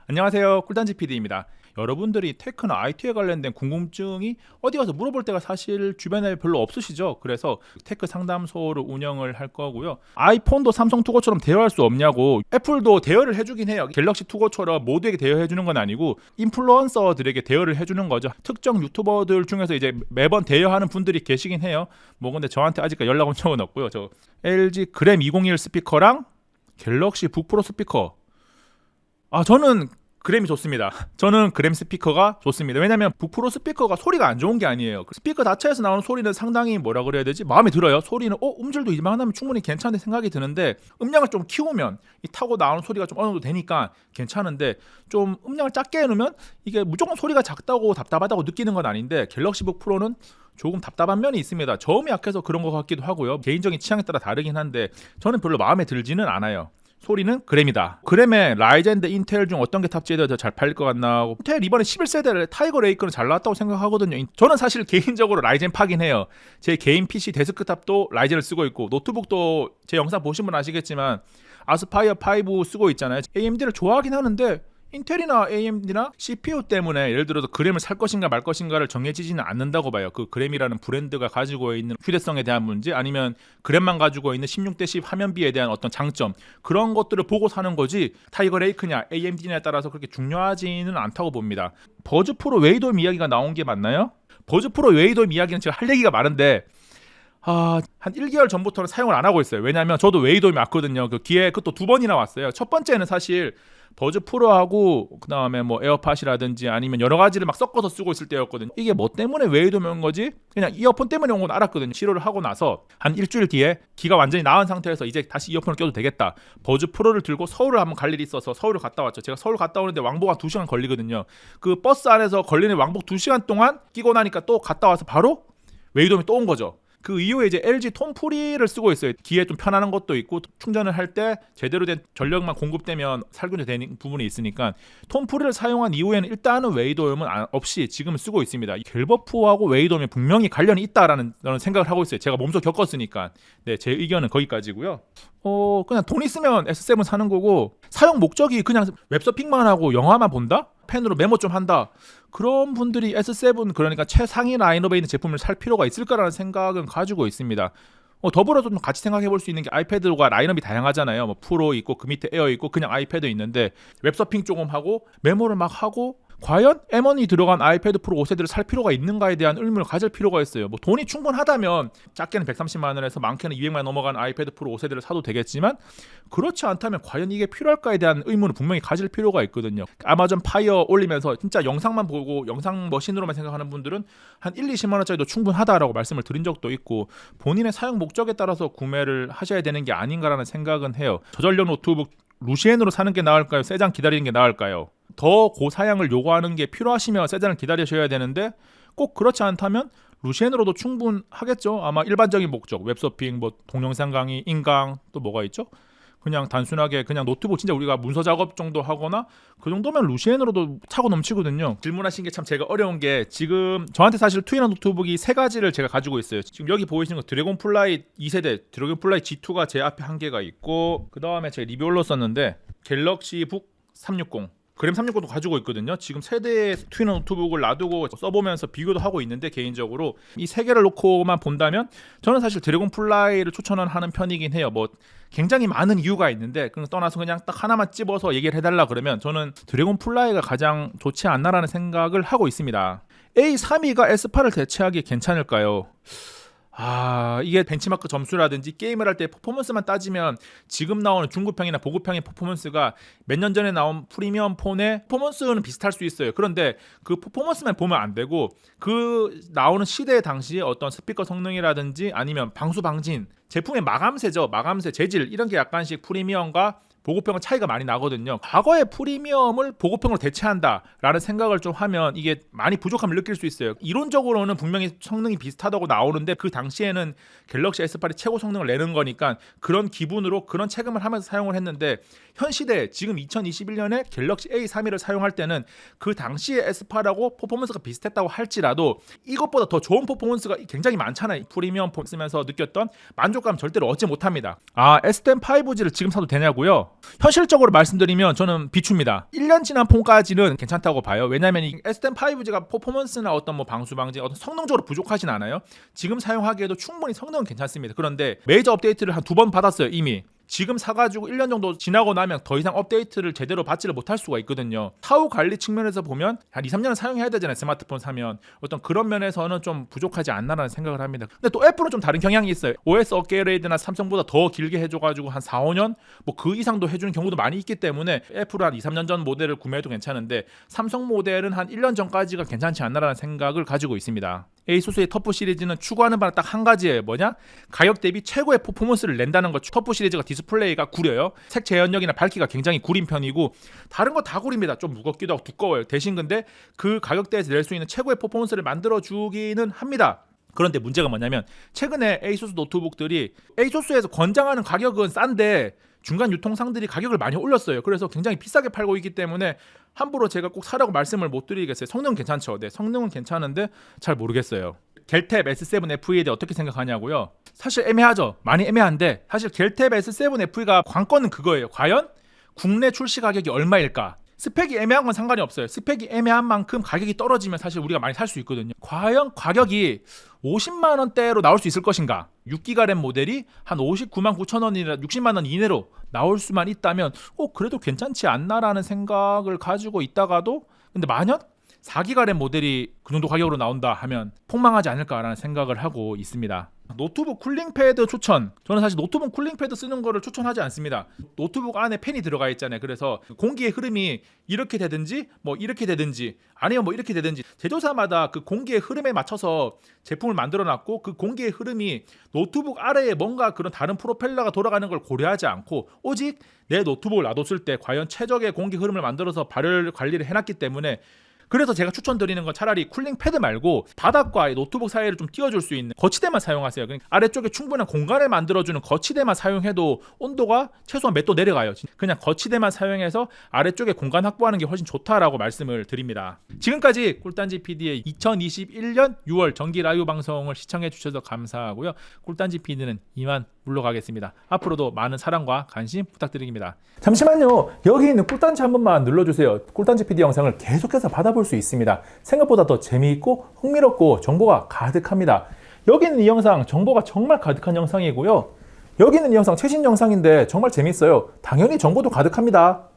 안녕하세요. 꿀단지 PD입니다. 여러분들이 테크나 IT에 관련된 궁금증이 어디 가서 물어볼 때가 사실 주변에 별로 없으시죠? 그래서 테크 상담소를 운영을 할 거고요. 아이폰도 삼성 투고처럼 대여할 수 없냐고, 애플도 대여를 해주긴 해요. 갤럭시 투고처럼 모두에게 대여해주는 건 아니고 인플루언서들에게 대여를 해주는 거죠. 특정 유튜버들 중에서 이제 매번 대여하는 분들이 계시긴 해요. 뭐 근데 저한테 아직까지 연락 온 적은 없고요. 저 LG 그램 201 스피커랑 갤럭시 북 프로 스피커, 저는 그램이 좋습니다. 저는 그램 스피커가 좋습니다. 왜냐면 북프로 스피커가 소리가 안 좋은 게 아니에요. 스피커 자체에서 나오는 소리는 상당히 뭐라 그래야 되지? 마음에 들어요. 소리는 음질도 이만하면 충분히 괜찮은데 생각이 드는데, 음량을 좀 키우면 이 타고 나오는 소리가 좀 어느 정도 되니까 괜찮은데, 좀 음량을 작게 해놓으면 이게 무조건 소리가 작다고 답답하다고 느끼는 건 아닌데, 갤럭시 북 프로는 조금 답답한 면이 있습니다. 저음이 약해서 그런 것 같기도 하고요. 개인적인 취향에 따라 다르긴 한데 저는 별로 마음에 들지는 않아요. 소리는 그램이다. 그램에 라이젠 대 인텔 중 어떤 게 탑재되어 더 잘 팔릴 것 같나. 인텔 이번에 11세대 타이거 레이크는 잘 나왔다고 생각하거든요. 저는 사실 개인적으로 라이젠 파긴 해요. 제 개인 PC 데스크탑도 라이젠을 쓰고 있고, 노트북도 제 영상 보시면 아시겠지만 아스파이어 5 쓰고 있잖아요. AMD를 좋아하긴 하는데 인텔이나 AMD나 CPU 때문에 예를 들어서 그램을 살 것인가 말 것인가를 정해지지는 않는다고 봐요. 그 그램이라는 브랜드가 가지고 있는 휴대성에 대한 문제, 아니면 그램만 가지고 있는 16대 10 화면비에 대한 어떤 장점, 그런 것들을 보고 사는 거지 타이거 레이크냐 AMD냐에 따라서 그렇게 중요하지는 않다고 봅니다. 버즈 프로 웨이돔 이야기가 나온 게 맞나요? 버즈 프로 웨이돔 이야기는 제가 할 얘기가 많은데 한 1개월 전부터는 사용을 안 하고 있어요. 왜냐하면 저도 웨이돔이 왔거든요. 그 기회에 그것도 2번이나 왔어요. 첫 번째는 사실 버즈 프로하고 그 다음에 뭐 에어팟이라든지 아니면 여러 가지를 막 섞어서 쓰고 있을 때였거든요. 이게 뭐 때문에 웨이돔이 온 거지? 그냥 이어폰 때문에 온 건 알았거든요. 치료를 하고 나서 한 일주일 뒤에 기가 완전히 나은 상태에서 이제 다시 이어폰을 껴도 되겠다. 버즈 프로를 들고 서울을 한번 갈 일이 있어서 서울을 갔다 왔죠. 제가 서울 갔다 오는데 왕복 한 2시간 걸리거든요. 그 버스 안에서 걸리는 왕복 2시간 동안 끼고 나니까 또 갔다 와서 바로 웨이돔이 또 온 거죠. 그 이후에 이제 LG 톰프리를 쓰고 있어요. 기에 좀 편안한 것도 있고, 충전을 할 때 제대로 된 전력만 공급되면 살균이 되는 부분이 있으니까 톰프리를 사용한 이후에는 일단은 웨이돔은 없이 지금 쓰고 있습니다. 갤버프하고 웨이돔이 분명히 관련이 있다라는 저는 생각을 하고 있어요. 제가 몸소 겪었으니까. 네, 제 의견은 거기까지고요. 그냥 돈 있으면 S7 사는 거고, 사용 목적이 그냥 웹서핑만 하고 영화만 본다? 펜으로 메모 좀 한다. 그런 분들이 S7, 그러니까 최상위 라인업에 있는 제품을 살 필요가 있을까라는 생각은 가지고 있습니다. 더불어서 좀 같이 생각해 볼 수 있는 게 아이패드가 라인업이 다양하잖아요. 뭐 프로 있고 그 밑에 에어 있고 그냥 아이패드 있는데, 웹서핑 조금 하고 메모를 막 하고 과연 M1이 들어간 아이패드 프로 5세대를 살 필요가 있는가에 대한 의문을 가질 필요가 있어요. 뭐 돈이 충분하다면 작게는 130만 원에서 많게는 200만 원 넘어간 아이패드 프로 5세대를 사도 되겠지만, 그렇지 않다면 과연 이게 필요할까에 대한 의문을 분명히 가질 필요가 있거든요. 아마존 파이어 올리면서 진짜 영상만 보고 영상 머신으로만 생각하는 분들은 한 1, 20만 원짜리도 충분하다라고 말씀을 드린 적도 있고, 본인의 사용 목적에 따라서 구매를 하셔야 되는 게 아닌가라는 생각은 해요. 저전력 노트북 루시엔으로 사는 게 나을까요? 세장 기다리는 게 나을까요? 더 고사양을 요구하는 게 필요하시면 세장을 기다리셔야 되는데, 꼭 그렇지 않다면 루시엔으로도 충분하겠죠. 아마 일반적인 목적, 웹서핑, 뭐 동영상 강의, 인강, 또 뭐가 있죠? 그냥 단순하게 그냥 노트북 진짜 우리가 문서 작업 정도 하거나 그 정도면 루시엔으로도 차고 넘치거든요. 질문하신 게 참 제가 어려운 게, 지금 저한테 사실 투이너 노트북이 3가지를 제가 가지고 있어요. 지금 여기 보이시는 거 드래곤 플라이 2세대 드래곤 플라이 G2가 제 앞에 한 개가 있고, 그 다음에 제가 리뷰 올렸었는데 갤럭시 북 360 그램 360도 가지고 있거든요. 지금 세대의 트윈 노트북을 놔두고 써보면서 비교도 하고 있는데, 개인적으로 이 3개를 놓고만 본다면 저는 사실 드래곤 플라이를 추천하는 편이긴 해요. 뭐 굉장히 많은 이유가 있는데 그걸 떠나서 그냥 딱 하나만 찝어서 얘기를 해달라 그러면 저는 드래곤 플라이가 가장 좋지 않나라는 생각을 하고 있습니다. A32가 S8을 대체하기 괜찮을까요? 이게 벤치마크 점수라든지 게임을 할 때 퍼포먼스만 따지면 지금 나오는 중급형이나 보급형의 퍼포먼스가 몇 년 전에 나온 프리미엄 폰의 퍼포먼스는 비슷할 수 있어요. 그런데 그 퍼포먼스만 보면 안 되고, 그 나오는 시대 당시에 어떤 스피커 성능이라든지 아니면 방수 방진, 제품의 마감재죠. 마감재 재질, 이런 게 약간씩 프리미엄과 보급형은 차이가 많이 나거든요. 과거의 프리미엄을 보급형으로 대체한다라는 생각을 좀 하면 이게 많이 부족함을 느낄 수 있어요. 이론적으로는 분명히 성능이 비슷하다고 나오는데, 그 당시에는 갤럭시 S8이 최고 성능을 내는 거니까 그런 기분으로 그런 체감을 하면서 사용을 했는데, 현 시대에 지금 2021년에 갤럭시 A32를 사용할 때는 그 당시의 S8하고 퍼포먼스가 비슷했다고 할지라도 이것보다 더 좋은 퍼포먼스가 굉장히 많잖아요. 프리미엄 폰 쓰면서 느꼈던 만족감 절대로 얻지 못합니다. S10 5G를 지금 사도 되냐고요? 현실적으로 말씀드리면 저는 비추입니다. 1년 지난 폰까지는 괜찮다고 봐요. 왜냐하면 이 S10-5G가 퍼포먼스나 어떤 뭐 방수 방지, 어떤 성능적으로 부족하진 않아요. 지금 사용하기에도 충분히 성능은 괜찮습니다. 그런데 메이저 업데이트를 한 2번 받았어요 이미. 지금 사가지고 1년 정도 지나고 나면 더 이상 업데이트를 제대로 받지를 못할 수가 있거든요. 사후 관리 측면에서 보면 한 2, 3년은 사용해야 되잖아요. 스마트폰 사면. 어떤 그런 면에서는 좀 부족하지 않나라는 생각을 합니다. 근데 또 애플은 좀 다른 경향이 있어요. OS 업그레이드나 삼성보다 더 길게 해줘가지고 한 4, 5년 뭐 그 이상도 해주는 경우도 많이 있기 때문에 애플은 한 2, 3년 전 모델을 구매해도 괜찮은데 삼성 모델은 한 1년 전까지가 괜찮지 않나라는 생각을 가지고 있습니다. 에이수스의 터프 시리즈는 추구하는 바는 딱 한 가지예요. 뭐냐? 가격 대비 최고의 퍼포먼스를 낸다는 거. 터프 시리즈가 디스플레이가 구려요. 색 재현력이나 밝기가 굉장히 구린 편이고 다른 거 다 구립니다. 좀 무겁기도 하고 두꺼워요. 대신 근데 그 가격대에서 낼 수 있는 최고의 퍼포먼스를 만들어주기는 합니다. 그런데 문제가 뭐냐면 최근에 에이수스 노트북들이 에이수스에서 권장하는 가격은 싼데 중간 유통상들이 가격을 많이 올렸어요. 그래서 굉장히 비싸게 팔고 있기 때문에 함부로 제가 꼭 사라고 말씀을 못 드리겠어요. 성능은 괜찮죠. 네, 성능은 괜찮은데 잘 모르겠어요. 겔탭 S7 FE에 대해 어떻게 생각하냐고요? 사실 애매하죠. 많이 애매한데 사실 겔탭 S7 FE가 관건은 그거예요. 과연 국내 출시 가격이 얼마일까? 스펙이 애매한 건 상관이 없어요. 스펙이 애매한 만큼 가격이 떨어지면 사실 우리가 많이 살 수 있거든요. 과연 가격이 50만 원대로 나올 수 있을 것인가? 6기가 램 모델이 한 59만 9천 원이나 60만 원 이내로 나올 수만 있다면 그래도 괜찮지 않나라는 생각을 가지고 있다가도 근데 만약 4기가 램 모델이 그 정도 가격으로 나온다 하면 폭망하지 않을까라는 생각을 하고 있습니다. 노트북 쿨링 패드 추천. 저는 사실 노트북 쿨링 패드 쓰는 거를 추천하지 않습니다. 노트북 안에 팬이 들어가 있잖아요. 그래서 공기의 흐름이 이렇게 되든지 뭐 이렇게 되든지 아니면 뭐 이렇게 되든지 제조사마다 그 공기의 흐름에 맞춰서 제품을 만들어 놨고 그 공기의 흐름이 노트북 아래에 뭔가 그런 다른 프로펠러가 돌아가는 걸 고려하지 않고 오직 내 노트북을 놔뒀을 때 과연 최적의 공기 흐름을 만들어서 발열 관리를 해놨기 때문에 그래서 제가 추천드리는 건 차라리 쿨링 패드 말고 바닥과 노트북 사이를 좀 띄워줄 수 있는 거치대만 사용하세요. 그러니까 아래쪽에 충분한 공간을 만들어주는 거치대만 사용해도 온도가 최소한 몇 도 내려가요. 그냥 거치대만 사용해서 아래쪽에 공간 확보하는 게 훨씬 좋다라고 말씀을 드립니다. 지금까지 꿀단지 PD의 2021년 6월 정기 라이브 방송을 시청해 주셔서 감사하고요. 꿀단지 PD는 이만 물러가겠습니다. 앞으로도 많은 사랑과 관심 부탁드립니다. 잠시만요. 여기 있는 꿀단지 한 번만 눌러주세요. 꿀단지 PD 영상을 계속해서 받아볼 수 있습니다. 생각보다 더 재미있고 흥미롭고 정보가 가득합니다. 여기 있는 이 영상 정보가 정말 가득한 영상이고요. 여기 있는 이 영상 최신 영상인데 정말 재밌어요. 당연히 정보도 가득합니다.